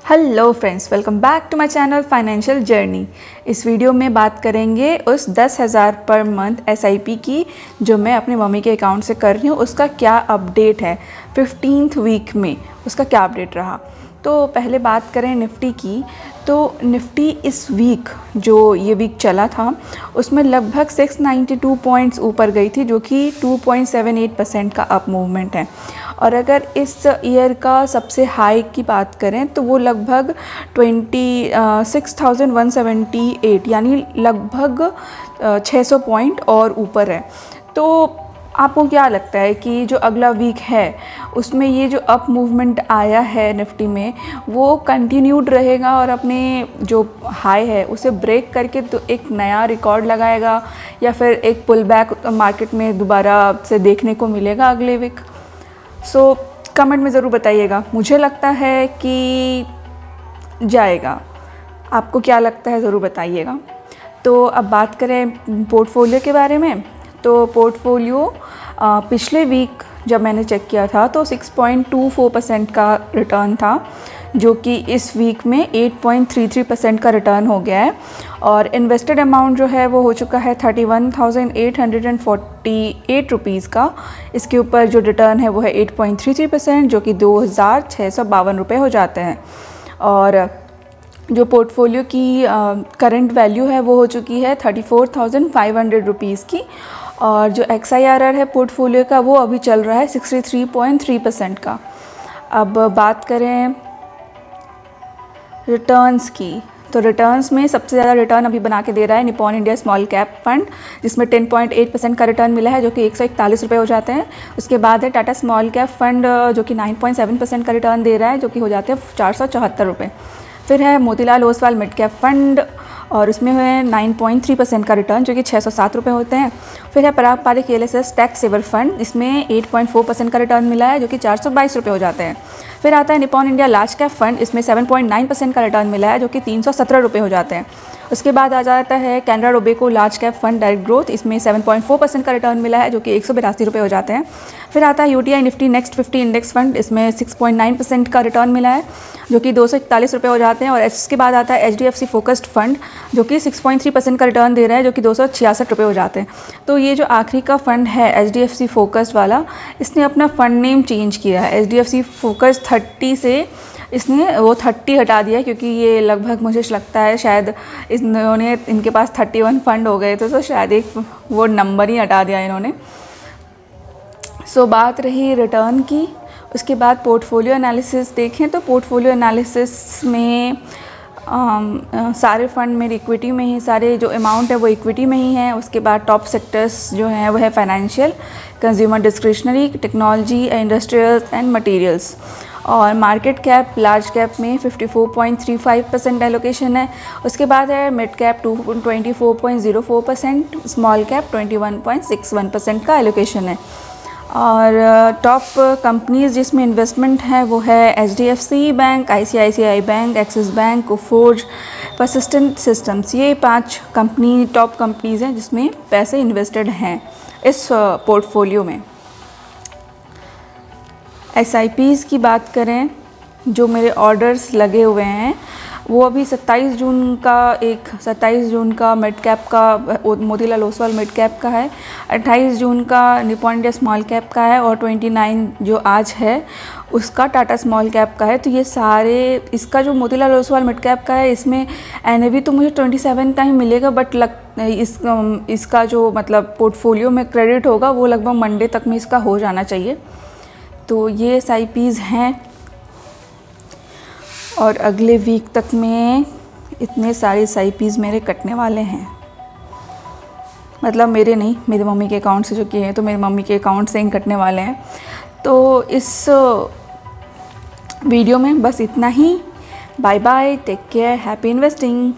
Hello friends, welcome back to my channel financial journey. इस video में बात करेंगे उस 10,000 पर मंथ एसआईपी की जो मैं अपने मम्मी के अकाउंट से कर रही हूँ, उसका क्या अपडेट है 15th वीक में, उसका क्या अपडेट रहा। तो पहले बात करें निफ्टी की, तो निफ्टी इस वीक जो ये वीक चला था उसमें लगभग 692 पॉइंट्स ऊपर गई थी, जो कि 2.78% का अप मूवमेंट है। और अगर इस ईयर का सबसे हाई की बात करें तो वो लगभग 6,178 यानी लगभग 600 पॉइंट और ऊपर है। तो आपको क्या लगता है कि जो अगला वीक है उसमें ये जो अप मूवमेंट आया है निफ्टी में वो कंटिन्यूड रहेगा और अपने जो हाई है उसे ब्रेक करके तो एक नया रिकॉर्ड लगाएगा, या फिर एक पुल बैक मार्केट में दोबारा से देखने को मिलेगा अगले वीक? सो कमेंट में ज़रूर बताइएगा। मुझे लगता है कि जाएगा, आपको क्या लगता है ज़रूर बताइएगा। तो अब बात करें पोर्टफोलियो के बारे में, तो पोर्टफोलियो पिछले वीक जब मैंने चेक किया था तो 6.24% का रिटर्न था, जो कि इस वीक में 8.33% का रिटर्न हो गया है। और इन्वेस्टेड अमाउंट जो है वो हो चुका है 31,848 रुपीज़ का। इसके ऊपर जो रिटर्न है वो है 8.33%, जो कि 2,652 रुपये हो जाते हैं। और जो पोर्टफोलियो की करंट वैल्यू है वो हो चुकी है 34,500 रुपीज़ की। और जो XIRR है पोर्टफोलियो का वो अभी चल रहा है 63.3% का। अब बात करें रिटर्न्स की, तो रिटर्न्स में सबसे ज़्यादा रिटर्न अभी बना के दे रहा है Nippon India small cap fund, जिसमें 10.8% का रिटर्न मिला है, जो कि 141 रुपये हो जाते हैं। उसके बाद है टाटा स्मॉल कैप फंड, जो कि 9.7% का रिटर्न दे रहा है, जो कि हो जाते हैं 474 रुपये। फिर है Motilal Oswal mid cap fund, और उसमें है 9.3% का रिटर्न, जो कि 607 रुपये होते हैं। फिर है Parag Parikh LSS tax saver fund, इसमें 8.4% का रिटर्न मिला है, जो कि 422 रुपये हो जाते हैं। फिर आता है Nippon India large cap fund, इसमें 7.9% का रिटर्न मिला है, जो कि 317 रुपये हो जाते हैं। उसके बाद आ जाता है Canara Robeco large cap fund direct growth, इसमें 7.4% का रिटर्न मिला है, जो कि 182 रुपये हो जाते हैं। फिर आता है UTI Nifty next 50 index fund, इसमें 6.9% का रिटर्न मिला है, जो कि 241 रुपये हो जाते हैं। और इसके बाद आता है HDFC फोकस्ड फंड, जो कि 6.3% का रिटर्न दे रहा है, जो कि 266 रुपये हो जाते हैं। तो ये जो आखिरी का फंड है HDFC फोकस्ड वाला, इसने अपना फंड नेम चेंज किया है। HDFC फोकस्ड 30 से इसने वो 30 हटा दिया, क्योंकि ये लगभग मुझे लगता है शायद इन्होंने इनके पास 31 फंड हो गए थे, तो शायद एक वो नंबर ही हटा दिया इन्होंने। सो बात रही रिटर्न की। उसके बाद पोर्टफोलियो एनालिसिस देखें तो पोर्टफोलियो एनालिसिस में सारे फंड मेरे इक्विटी में ही, सारे जो अमाउंट है वो इक्विटी में ही है। उसके बाद टॉप सेक्टर्स जो हैं वो है financial, consumer discretionary, technology, industrials and materials. और मार्केट कैप लार्ज कैप में 54.35% एलोकेशन है। उसके बाद है मिड कैप 24.04%, स्मॉल कैप 21.61% का एलोकेशन है। और टॉप कंपनीज़ जिसमें इन्वेस्टमेंट है वो है HDFC bank, ICICI bank, axis bank, Coforge, persistent systems. ये 5 कंपनी टॉप कंपनीज़ हैं जिसमें पैसे इन्वेस्टेड हैं इस पोर्टफोलियो में। SIPs की बात करें, जो मेरे ऑर्डर्स लगे हुए हैं वो अभी 27 जून का मिड कैप का मोतीलाल ओसवाल मिड कैप का है, 28 जून का निपॉन इंडिया स्मॉल कैप का है, और 29 जो आज है उसका टाटा स्मॉल कैप का है। तो ये सारे, इसका जो मोतीलाल ओसवाल मिड कैप का है इसमें NAV तो मुझे 27 का ही मिलेगा, बट इसका जो मतलब पोर्टफोलियो में क्रेडिट होगा वो लगभग मंडे तक में इसका हो जाना चाहिए। तो ये SIPs हैं, और अगले वीक तक में इतने सारे SIPs मेरे कटने वाले हैं। मतलब मेरे नहीं, मेरी मम्मी के अकाउंट से जो किए हैं, तो मेरी मम्मी के अकाउंट से ही कटने वाले हैं। तो इस वीडियो में बस इतना ही। Bye bye, take care, happy investing.